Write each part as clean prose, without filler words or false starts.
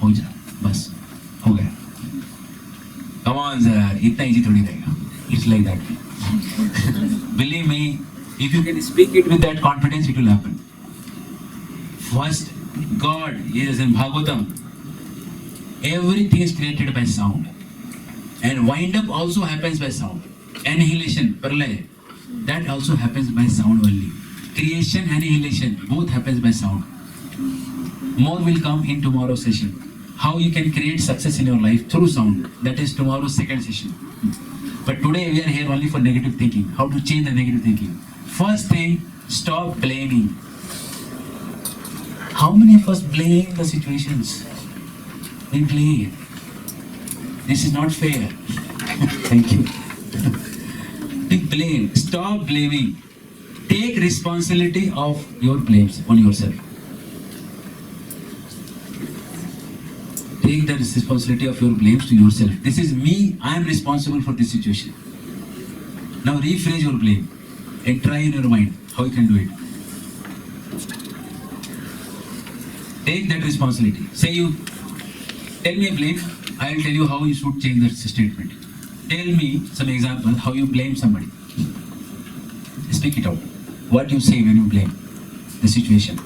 हो जा, बस हो गया. Come on sir, इतना easy थोड़ी रहेगा. It's like that. Believe me, if you can speak it with that confidence, it will happen. First, God is in Bhagavatam. Everything is created by sound. And wind up also happens by sound. Annihilation, pralaya, that also happens by sound only. Creation and annihilation, both happens by sound. More will come in tomorrow's session. How you can create success in your life through sound. That is tomorrow's second session. But today we are here only for negative thinking. How to change the negative thinking. First thing, stop blaming. How many of us blame the situations? We blame. This is not fair. Thank you. We blame. Stop blaming. Take responsibility of your blames on yourself. Take the responsibility of your blames to yourself. This is me. I am responsible for this situation. Now rephrase your blame and try in your mind how you can do it. Take that responsibility. Say you tell me a blame, I will tell you how you should change that statement. Tell me some example how you blame somebody. Speak it out. What you say when you blame the situation.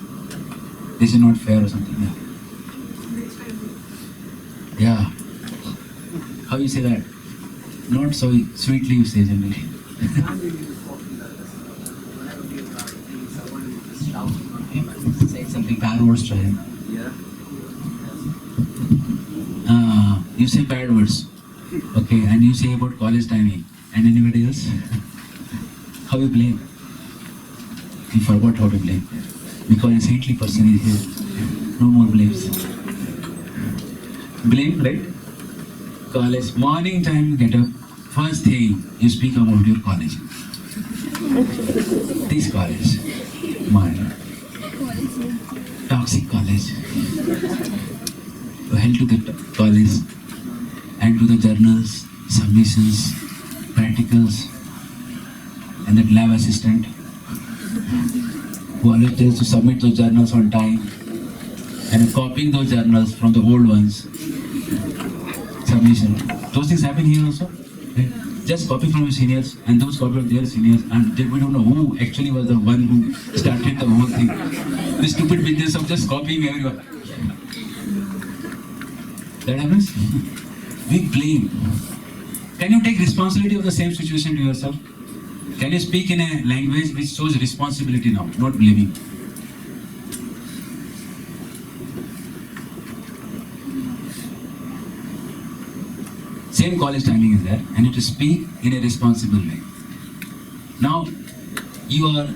This is not fair or something. Yeah. How you say that? Not so sweetly you say generally. Say something bad words to him. You say bad words. Okay, and you say about college timing. And anybody else? How you blame? You forgot how to blame. Because a saintly person is here. No more blames. Blame, right? College, morning time, get up. First thing, you speak about your college. This college, mine. Toxic college. Hell to the college and to the journals, submissions, practicals, and that lab assistant who always tells to submit those journals on time and copying those journals from the old ones. Submission. Those things happen here also. Right? Just copy from your seniors and those copy from their seniors, and we don't know who actually was the one who started the whole thing. The stupid business of just copying everyone. That happens. We blame. Can you take responsibility of the same situation to yourself? Can you speak in a language which shows responsibility now, not blaming? Same college timing is there, and you have to speak in a responsible way. Now, you are,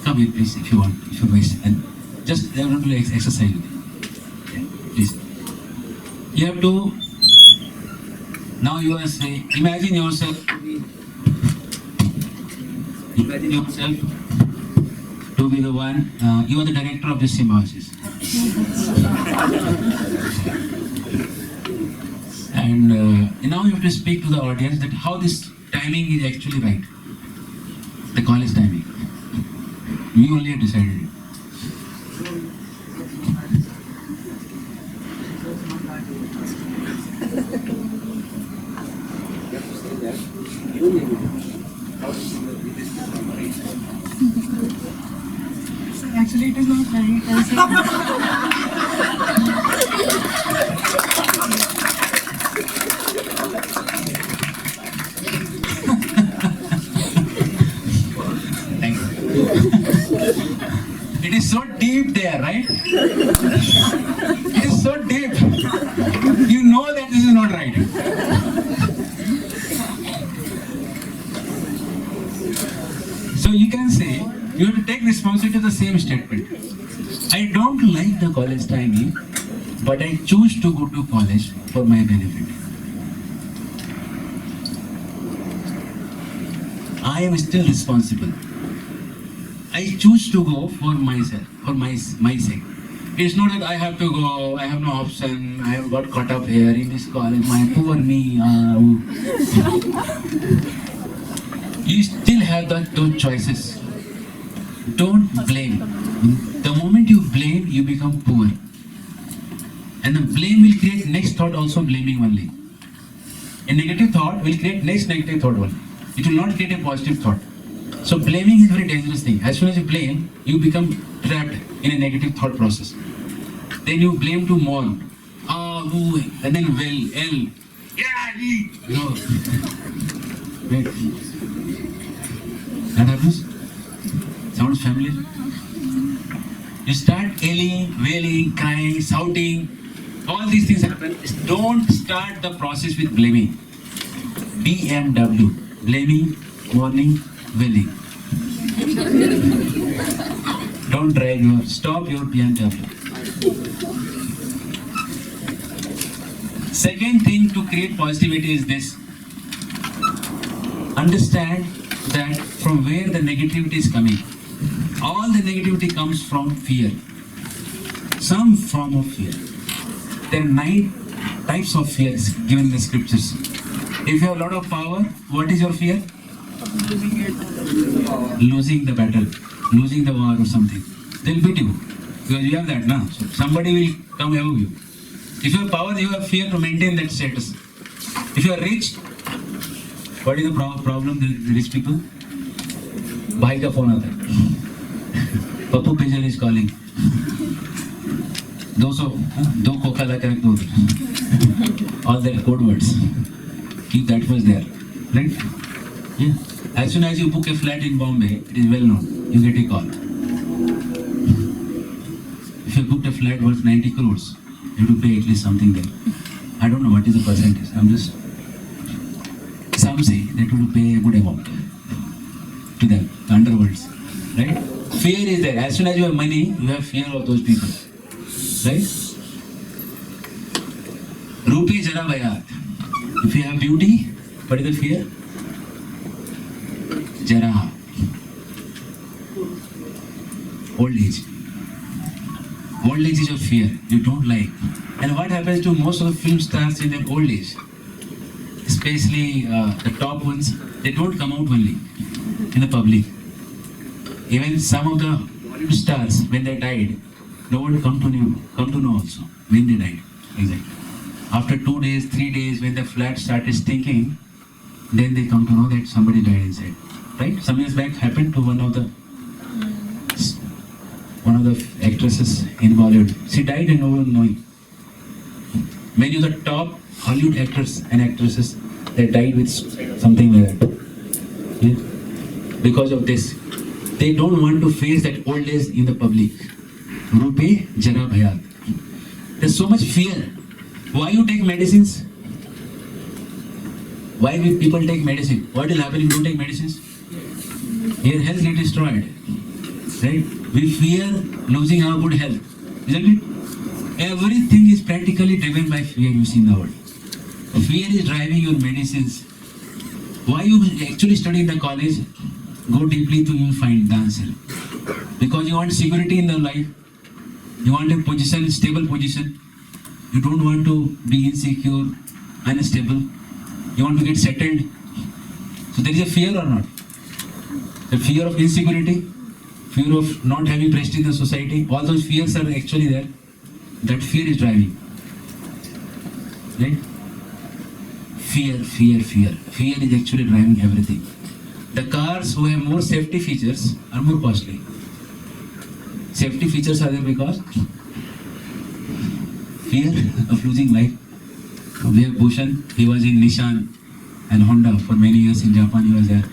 come here please if you want, if you wish, and just I want to exercise with you. Yeah, please. You have to, now you are saying, imagine yourself to be the one, you are the director of this symbiosis. And now you have to speak to the audience that how this timing is actually right. The college timing. We only have decided it. Actually, it is not right. Thank you. It is so deep there, right? It is so deep. You know that this is not right. So you can say, you have to take responsibility of the same statement. I don't like the college timing, but I choose to go to college for my benefit. I am still responsible. I choose to go for myself, for my sake. It's not that I have to go, I have no option, I have got caught up here in this college, my poor me. You still have those choices. Don't blame. The moment you blame, you become poor. And the blame will create next thought also blaming only. A negative thought will create next negative thought only. It will not create a positive thought. So blaming is a very dangerous thing. As soon as you blame, you become trapped in a negative thought process. Then you blame to more. And then L. Yeah, no. Right. That happens? Sounds familiar? You start yelling, wailing, crying, shouting. All these things happen. Don't start the process with blaming. BMW. Blaming, warning, wailing. Don't drive stop your BMW. Second thing to create positivity is this. Understand that from where the negativity is coming. All the negativity comes from fear. Some form of fear. There are 9 types of fears given in the scriptures. If you have a lot of power, what is your fear? Losing the battle, losing the war or something. They'll beat you. Because you have that now. So somebody will come above you. If you have power, you have fear to maintain that status. If you are rich, what is the problem with the rich people? भाई का phone आता है. Papu Pejal is calling. 200 दो Coca ला कर दो. All their code words. Keep that was there, right? Yeah. As soon as you book a flat in Bombay, it is well known. You get a call. If you booked a flat worth 90 crores, you have to pay at least something there. I don't know what is the percentage. Some say that you have to pay a good amount to them, the underworlds, right? Fear is there. As soon as you have money, you have fear of those people, right? Rupi Jara Bayat. If you have beauty, what is the fear? Jara. Old age. Old age is your fear. You don't like. And what happens to most of the film stars in their old age? Especially the top ones, they don't come out only in the public. Even some of the Bollywood stars, when they died, no one come to know also when they died. Exactly. After 2 days, 3 days, when the flat started stinking, then they come to know that somebody died inside. Right? Some years back happened to one of the actresses in Bollywood. She died and no one knowing. Many of the top Hollywood actors and actresses, they died with something like that. Yeah? Because of this. They don't want to face that old age in the public. Rupe Jara Bhayat. There's so much fear. Why you take medicines? Why will people take medicine? What will happen if you don't take medicines? Your health gets destroyed. Right? We fear losing our good health. Isn't it? Everything is practically driven by fear you see in the world. Fear is driving your medicines. Why you actually study in the college? Go deeply to you will find the answer. Because you want security in the life. You want a position, stable position. You don't want to be insecure, unstable. You want to get settled. So there is a fear or not? The fear of insecurity, fear of not having prestige in the society. All those fears are actually there. That fear is driving. Right? Fear. Fear is actually driving everything. The cars who have more safety features are more costly. Safety features are there because fear of losing life. We have Bhushan, he was in Nissan and Honda for many years in Japan, he was there.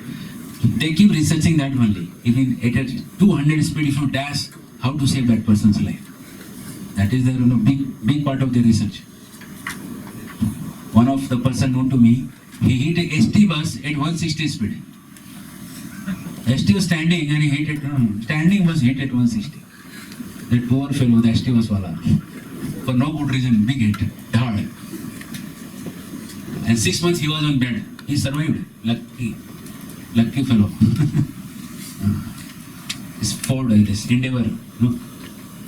They keep researching that only. Even at 200 speed, if you dash, how to save that person's life. That is the big part of their research. One of the person known to me, he hit a ST bus at 160 speed. ST was standing and he hit it, standing was hit at 160. That poor fellow, the ST bus wala. For no good reason, big hit, hard. And 6 months he was on bed. He survived. Lucky fellow. It's Ford, I guess, Endeavor. No?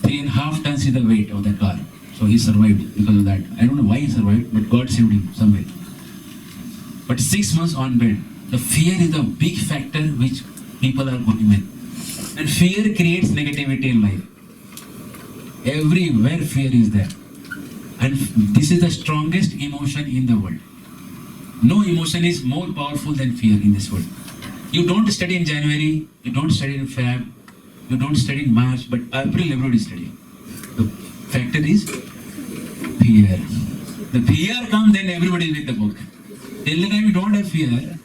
3.5 tons is the weight of that car. So he survived because of that. I don't know why he survived, but God saved him some way. But 6 months on bed. The fear is the big factor which people are going with. And fear creates negativity in life. Everywhere fear is there. And this is the strongest emotion in the world. No emotion is more powerful than fear in this world. You don't study in January, you don't study in Feb, you don't study in March, but April everybody is studying. The factor is fear. The fear comes, then everybody is with the book. Till the time you don't have fear,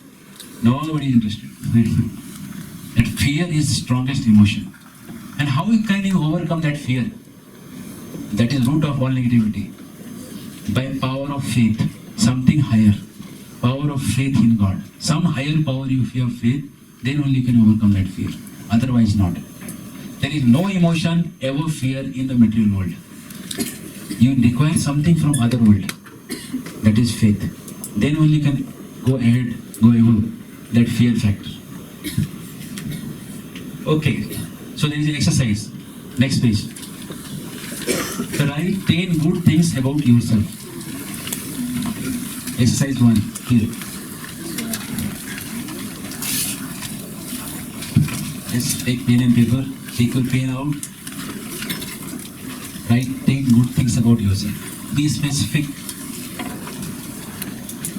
nobody is interested. That fear is the strongest emotion. And how can you overcome that fear? That is root of all negativity. By power of faith, something higher. Power of faith in God. Some higher power, if you have faith, then only you can overcome that fear. Otherwise not. There is no emotion ever fear in the material world. You require something from other world. That is faith. Then only you can go ahead, go above that fear factor. Okay. So there is an exercise. Next page. Write 10 good things about yourself. Exercise 1. Here. Let's take pen and paper. Take your pen out. Write 10 good things about yourself. Be specific.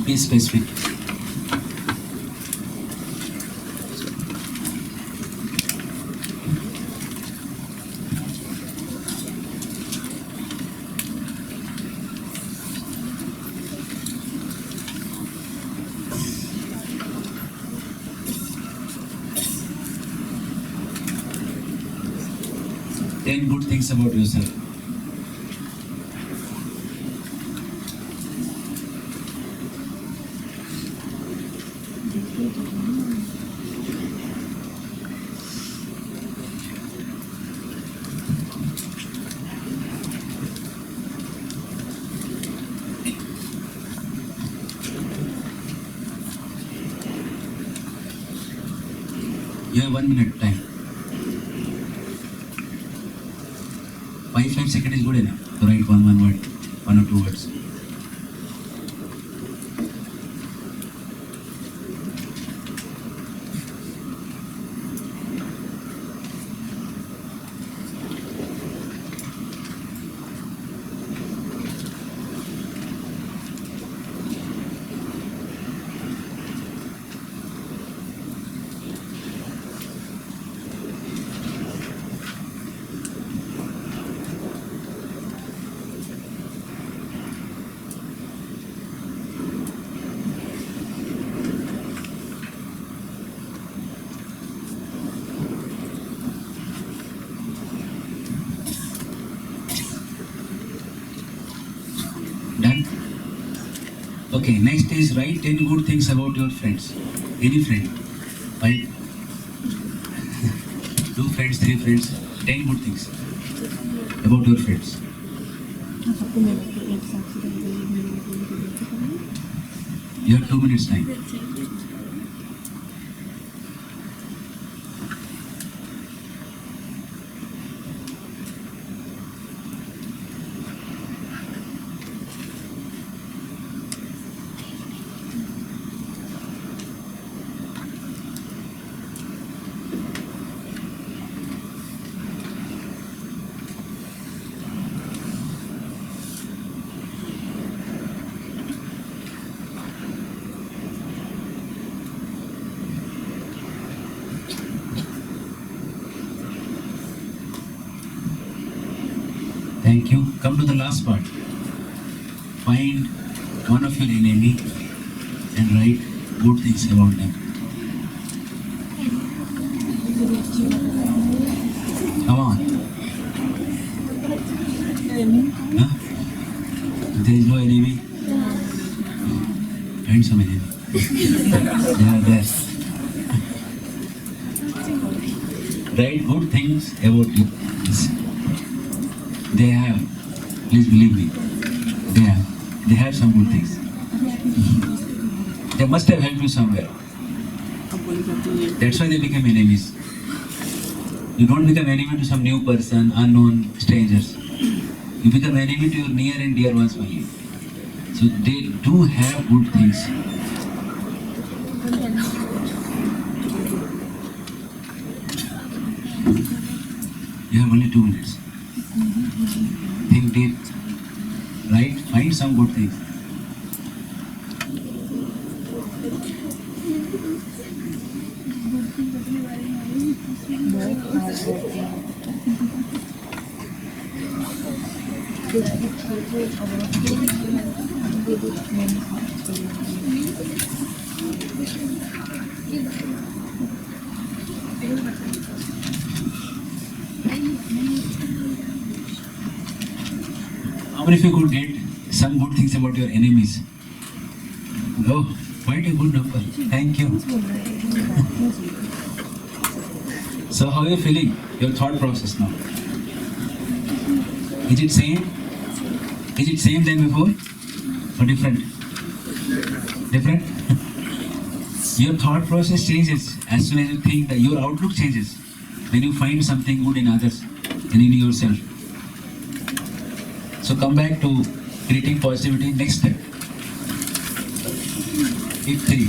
Be specific. Ten good things about yourself. You have 1 minute time. 5 seconds is good enough to write one word, 1 or 2 words. Done? Okay, next is write 10 good things about your friends. Any friend. 5, 2 friends, 3 friends, 10 good things about your friends. You have 2 minutes time. Thank you. Come to the last part. Find one of your enemy and write good things about them. Come on. Huh? There is no enemy. Find some enemy. They are there. Write good things about you. They have. Please believe me. They have some good things. They must have helped you somewhere. That's why they became enemies. You don't become enemy to some new person, unknown strangers. You become enemy to your near and dear ones only. So they do have good things. You have only 2 minutes. Think deep. Right? Find some good things. How many of you could get some good things about your enemies? Oh, quite a good number. Thank you. So how are you feeling? Your thought process now? Is it same? Is it same than before? Or different? Different? Your thought process changes as soon as you think that your outlook changes. When you find something good in others and in yourself. So come back to creating positivity. Next step. Tip 3.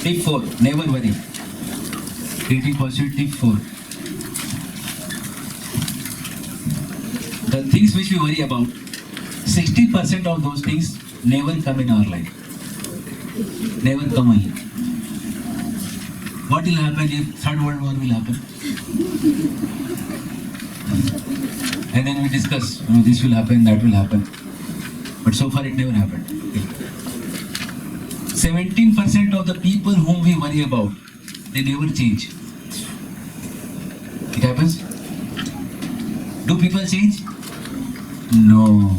Tip 4. Never worry. Creating positivity. Tip 4. The things which we worry about, 60% of those things never come in our life. Never come only. What will happen if Third World War will happen? And then we discuss, this will happen, that will happen. But so far it never happened. 17% of the people whom we worry about, they never change. It happens? Do people change? No.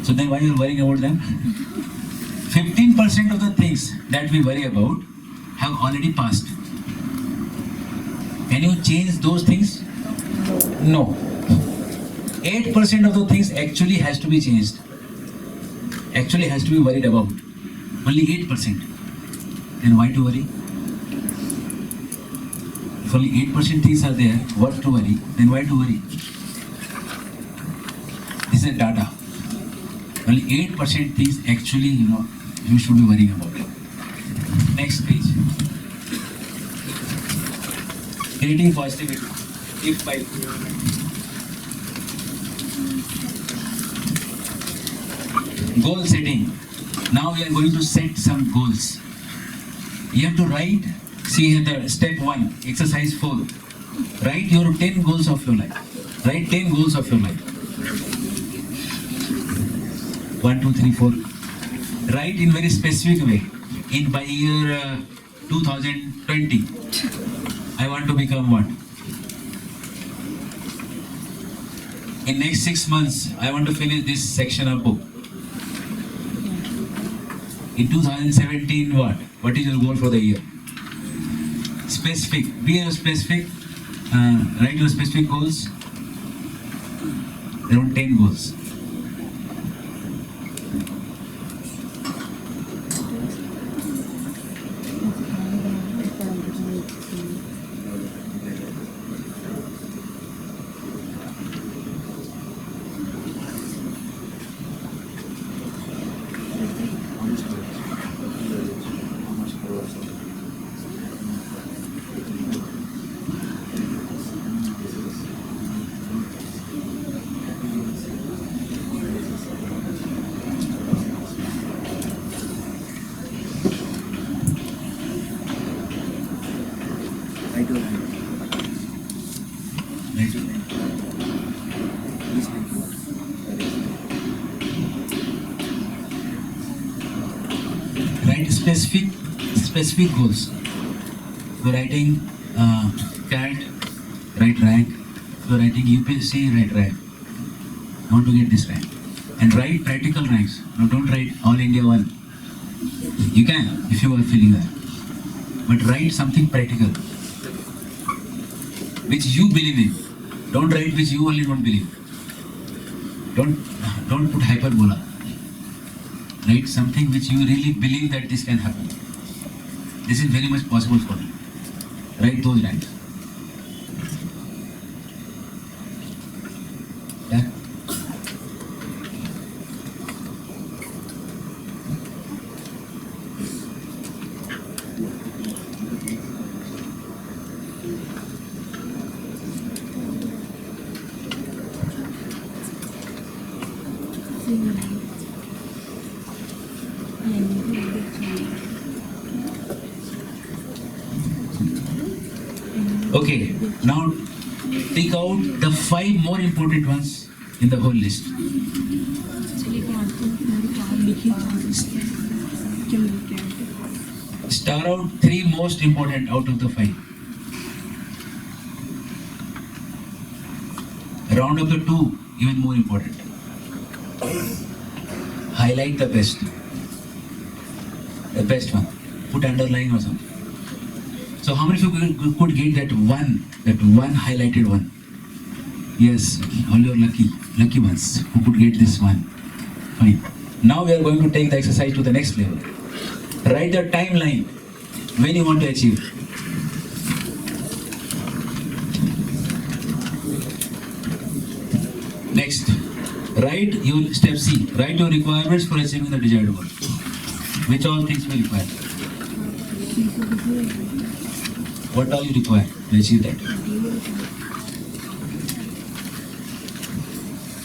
So then why are you worrying about them? 15% of the things that we worry about have already passed. Can you change those things? No. 8% of the things actually has to be changed. Actually has to be worried about. Only 8%. Then why to worry? If only 8% things are there, what to worry? Then why to worry? This is data. Only 8% things actually, you should be worrying about. Next page. Creating positivity. Tip 5. Goal setting. Now we are going to set some goals. You have to write, see here the step 1, exercise 4. Write your 10 goals of your life. Write 10 goals of your life. 1, 2, 3, 4. Write in very specific way. By year 2020, I want to become what? In next 6 months, I want to finish this section of book. In 2017, what? What is your goal for the year? Specific. Be specific. Write your specific goals. Around 10 goals. Write specific goals. You're writing CAT, write rank. You're writing UPSC, write rank. I want to get this rank. And write practical ranks. Now don't write All India 1. You can if you are feeling that. But write something practical, which you believe in. Don't write which you only don't believe. Don't put hyperbola. Write something which you really believe that this can happen. This is very much possible for you. Write those lines. Yeah? Okay, now take out the 5 more important ones in the whole list. Star out 3 most important out of the 5. Round up the 2, even more important. Highlight the best. The best one. Put underline or something. So how many of you could get that one highlighted one? Yes, all your lucky ones who could get this one. Fine. Now we are going to take the exercise to the next level. Write the timeline when you want to achieve. Next, write your step C. Write your requirements for achieving the desired goal. Which all things will require? What all you require to achieve that?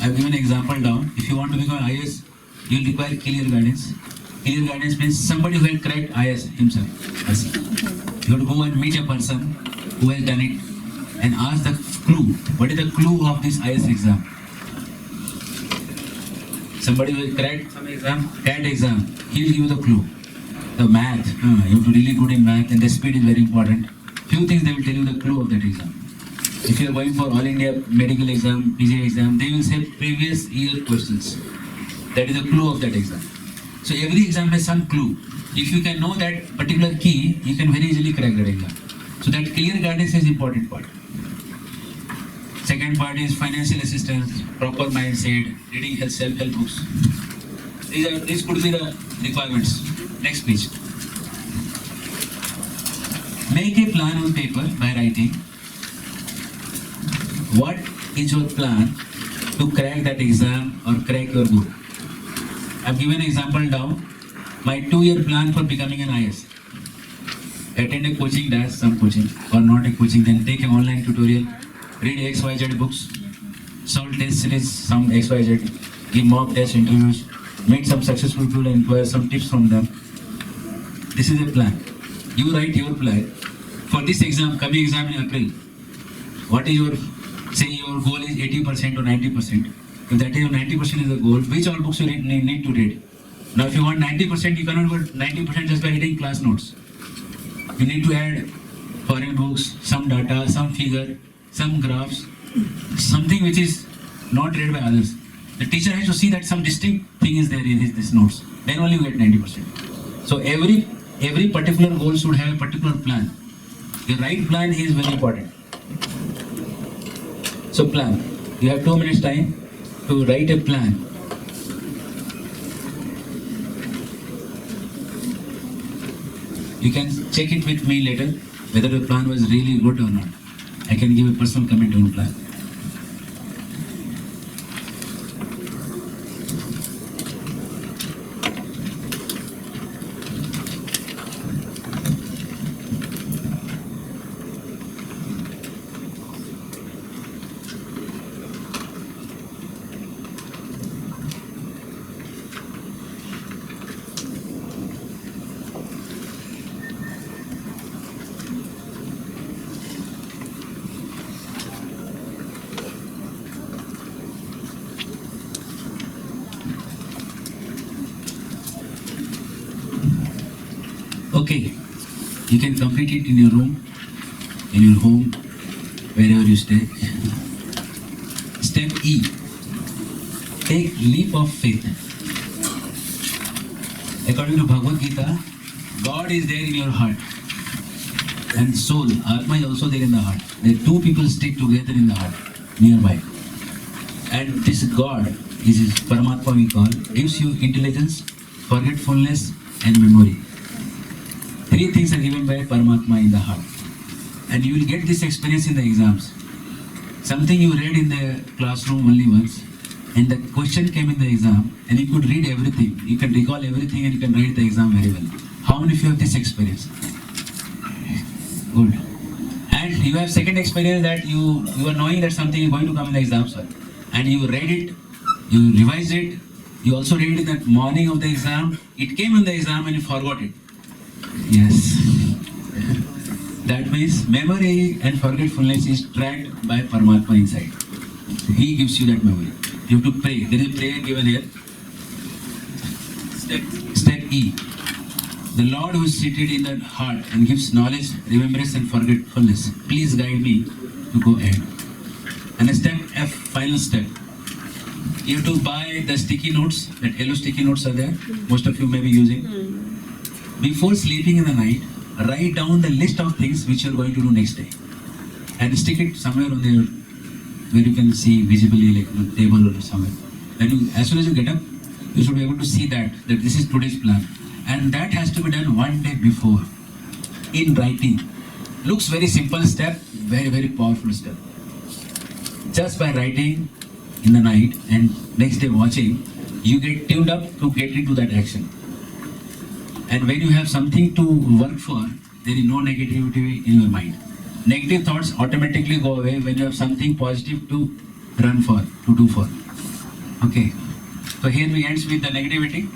I have given an example down. If you want to become IAS, you will require clear guidance. Clear guidance means somebody who has cracked IAS himself. You have to go and meet a person who has done it and ask the clue. What is the clue of this IAS exam? Somebody who has cracked some exam, CAT exam, he will give you the clue. The math, you have to really good in math, and the speed is very important. Few things they will tell you the clue of that exam. If you are going for All India medical exam, PG exam, they will say previous year questions. That is the clue of that exam. So every exam has some clue. If you can know that particular key, you can very easily crack that exam. So that clear guidance is important part. Second part is financial assistance, proper mindset, reading self-help books. These could be the requirements. Next page. Make a plan on paper by writing what is your plan to crack that exam or crack your goal. I've given an example down. My 2-year plan for becoming an IAS. Attend a coaching dash, some coaching, or not a coaching, then take an online tutorial, read XYZ books, solve test series, some XYZ, give mock test interviews, meet some successful people and inquire some tips from them. This is a plan. You write your plan for this exam, coming exam in April. What is your, say your goal is 80% or 90%. If that is your 90% is the goal, which all books you need to read? Now if you want 90%, you cannot go 90% just by reading class notes. You need to add foreign books, some data, some figure, some graphs, something which is not read by others. The teacher has to see that some distinct thing is there in his notes. Then only you get 90%. So every particular goal should have a particular plan. The right plan is very important. So plan. You have 2 minutes time to write a plan. You can check it with me later whether the plan was really good or not. I can give a personal comment on the plan. Okay, you can complete it in your room, in your home, wherever you stay. Step E, take leap of faith. According to Bhagavad Gita, God is there in your heart and soul, Atma is also there in the heart. The 2 people stick together in the heart, nearby. And this God, this is Paramatma we call, gives you intelligence, forgetfulness and memory. 3 things are given by Paramatma in the heart. And you will get this experience in the exams. Something you read in the classroom only once, and the question came in the exam, and you could read everything. You can recall everything and you can write the exam very well. How many of you have this experience? Good. And you have second experience that you are knowing that something is going to come in the exam, sir. And you read it, you revised it, You also read in that morning of the exam, it came in the exam and you forgot it. Yes. That means memory and forgetfulness is tracked by Paramatma inside. He gives you that memory. You have to pray. There is a prayer given here. Step E. The Lord who is seated in the heart and gives knowledge, remembrance and forgetfulness, please guide me to go ahead. And step F, final step. You have to buy the sticky notes, that yellow sticky notes are there. Most of you may be using. Before sleeping in the night, write down the list of things which you are going to do next day. And stick it somewhere on there where you can see visibly, like on the table or somewhere. When you, as soon as you get up, you should be able to see that this is today's plan. And that has to be done one day before, in writing. Looks very simple step, very, very powerful step. Just by writing in the night and next day watching, you get tuned up to get into that action. And when you have something to work for, there is no negativity in your mind. Negative thoughts automatically go away when you have something positive to run for, to do for. Okay. So here we ends with the negativity.